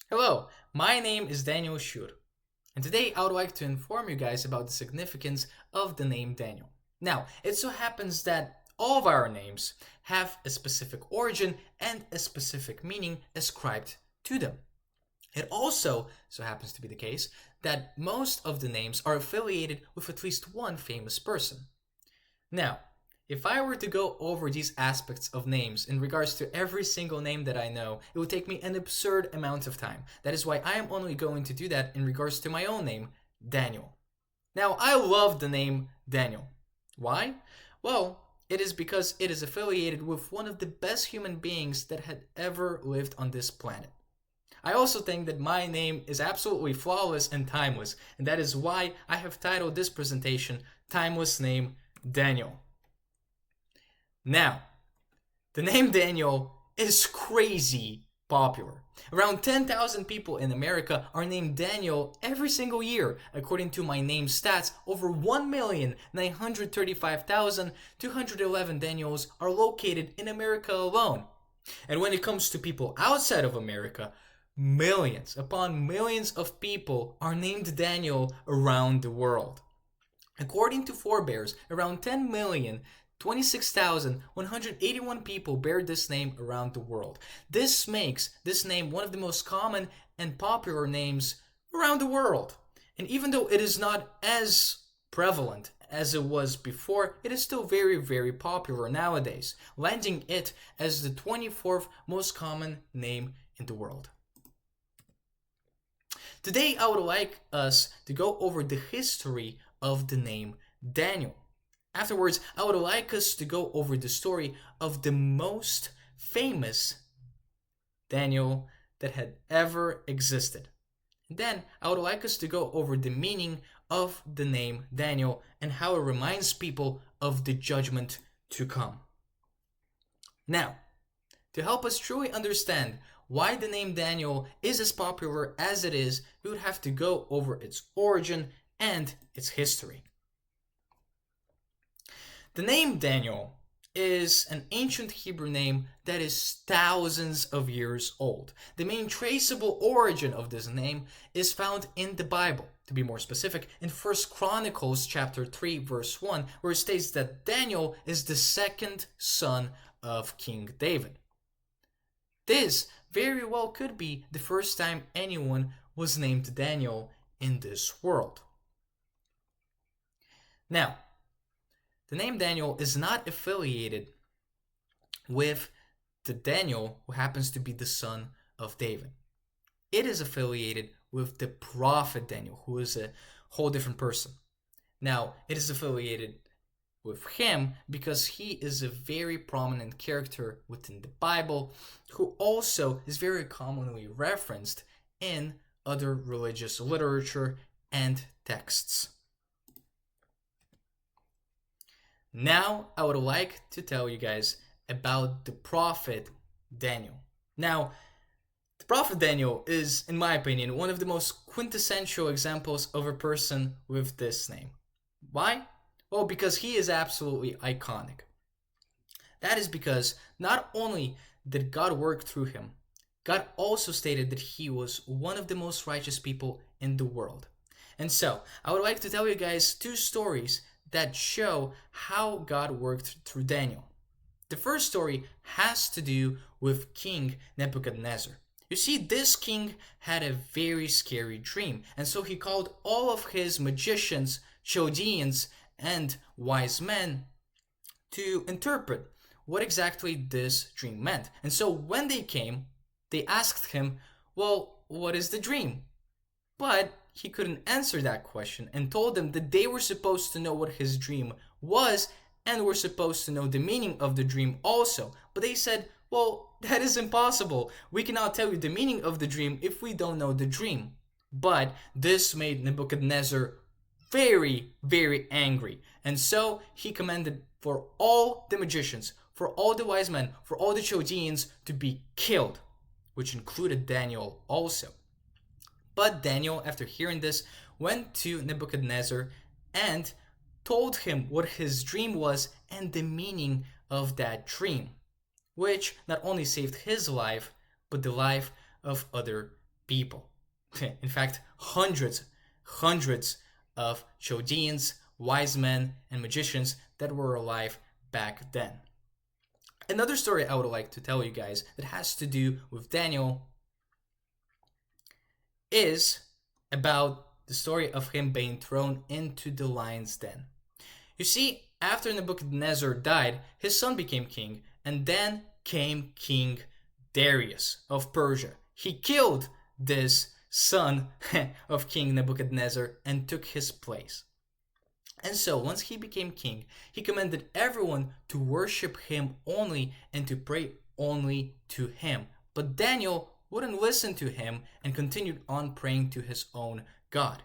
Hello, my name is Daniel Schur, and today I would like to inform you guys about the significance of the name Daniel. Now, it so happens that all of our names have a specific origin and a specific meaning ascribed to them. It also so happens to be the case that most of the names are affiliated with at least one famous person. Now, if I were to go over these aspects of names in regards to every single name that I know, it would take me an absurd amount of time. That is why I am only going to do that in regards to my own name, Daniel. Now, I love the name Daniel. Why? Well, it is because it is affiliated with one of the best human beings that had ever lived on this planet. I also think that my name is absolutely flawless and timeless, and that is why I have titled this presentation Timeless Name Daniel. Now, the name Daniel is crazy popular. Around 10,000 people in America are named Daniel every single year. According to my name stats, over 1,935,211 Daniels are located in America alone. And when it comes to people outside of America, millions upon millions of people are named Daniel around the world. According to Forebears, around 10 million 26,181 people bear this name around the world. This makes this name one of the most common and popular names around the world. And even though it is not as prevalent as it was before, it is still very, very popular nowadays, landing it as the 24th most common name in the world. Today, I would like us to go over the history of the name Daniel. Afterwards, I would like us to go over the story of the most famous Daniel that had ever existed. And then, I would like us to go over the meaning of the name Daniel and how it reminds people of the judgment to come. Now, to help us truly understand why the name Daniel is as popular as it is, we would have to go over its origin and its history. The name Daniel is an ancient Hebrew name that is thousands of years old. The main traceable origin of this name is found in the Bible. To be more specific, in 1 Chronicles chapter 3 verse 1, where it states that Daniel is the second son of King David. This very well could be the first time anyone was named Daniel in this world. Now, the name Daniel is not affiliated with the Daniel who happens to be the son of David. It is affiliated with the prophet Daniel, who is a whole different person. Now, it is affiliated with him because he is a very prominent character within the Bible, who also is very commonly referenced in other religious literature and texts. Now, I would like to tell you guys about the prophet Daniel. Now, the prophet Daniel is, in my opinion, one of the most quintessential examples of a person with this name. Why? Well, because he is absolutely iconic. That is because not only did God work through him, God also stated that he was one of the most righteous people in the world. And so, I would like to tell you guys two stories that show how God worked through Daniel. The first story has to do with King Nebuchadnezzar. You see, this king had a very scary dream, and so he called all of his magicians, Chaldeans, and wise men to interpret what exactly this dream meant. And so when they came, they asked him, well, what is the dream? But he couldn't answer that question and told them that they were supposed to know what his dream was and were supposed to know the meaning of the dream also. But they said, well, that is impossible. We cannot tell you the meaning of the dream if we don't know the dream. But this made Nebuchadnezzar very, very angry. And so he commanded for all the magicians, for all the wise men, for all the Chaldeans to be killed, which included Daniel also. But Daniel, after hearing this, went to Nebuchadnezzar and told him what his dream was and the meaning of that dream, which not only saved his life, but the life of other people. In fact, hundreds of Chaldeans, wise men, and magicians that were alive back then. Another story I would like to tell you guys that has to do with Daniel is about the story of him being thrown into the lion's den. You see, after Nebuchadnezzar died, his son became king, and then came King Darius of Persia. He killed this son of King Nebuchadnezzar and took his place. And so, once he became king, he commanded everyone to worship him only and to pray only to him. But Daniel wouldn't listen to him and continued on praying to his own God.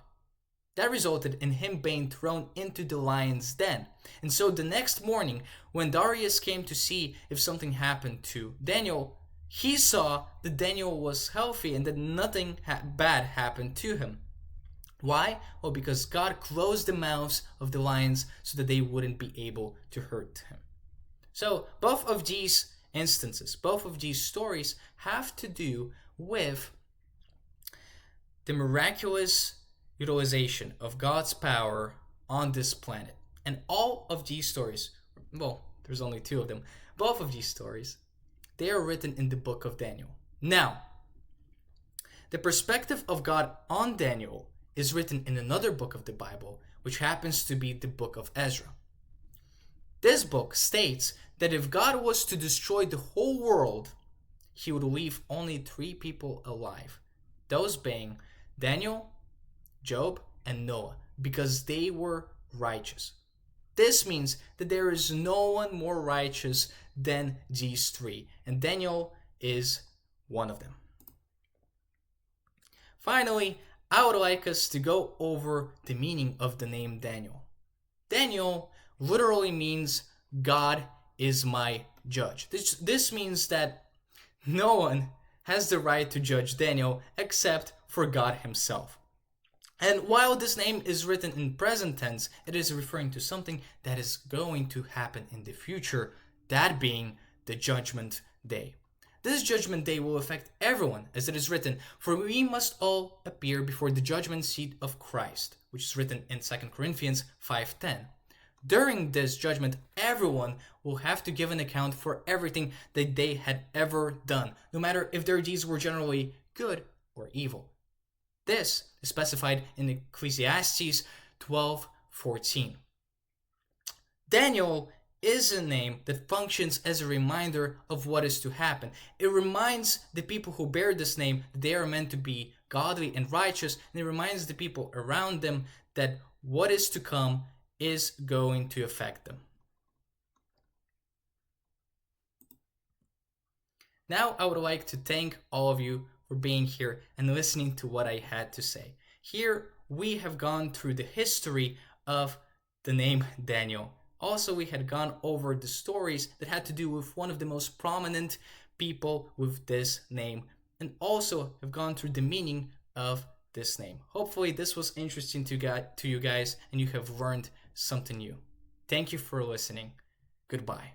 That resulted in him being thrown into the lion's den. And so the next morning, when Darius came to see if something happened to Daniel, he saw that Daniel was healthy and that nothing bad happened to him. Why? Well, because God closed the mouths of the lions so that they wouldn't be able to hurt him. So both of these instances, both of these stories have to do with the miraculous utilization of God's power on this planet. And all of these stories, well, there's only two of them, both of these stories, they are written in the book of Daniel. Now, the perspective of God on Daniel is written in another book of the Bible, which happens to be the book of Ezra. This book states that if God was to destroy the whole world, he would leave only 3 people alive, those being Daniel, Job, and Noah, because they were righteous. This means that there is no one more righteous than these 3, and Daniel is one of them. Finally, I would like us to go over the meaning of the name Daniel. Daniel literally means God is my judge. This means that no one has the right to judge Daniel except for God himself. And while this name is written in present tense, it is referring to something that is going to happen in the future, that being the judgment day. This judgment day will affect everyone, as it is written, for we must all appear before the judgment seat of Christ, which is written in 2 Corinthians 5:10. During this judgment, everyone will have to give an account for everything that they had ever done, no matter if their deeds were generally good or evil. This is specified in Ecclesiastes 12:14. Daniel is a name that functions as a reminder of what is to happen. It reminds the people who bear this name that they are meant to be godly and righteous, and it reminds the people around them that what is to come is going to affect them. Now I would like to thank all of you for being here and listening to what I had to say. Here we have gone through the history of the name Daniel. Also, we had gone over the stories that had to do with one of the most prominent people with this name, and also have gone through the meaning of this name. Hopefully this was interesting to you guys and you have learned something new. Thank you for listening. Goodbye.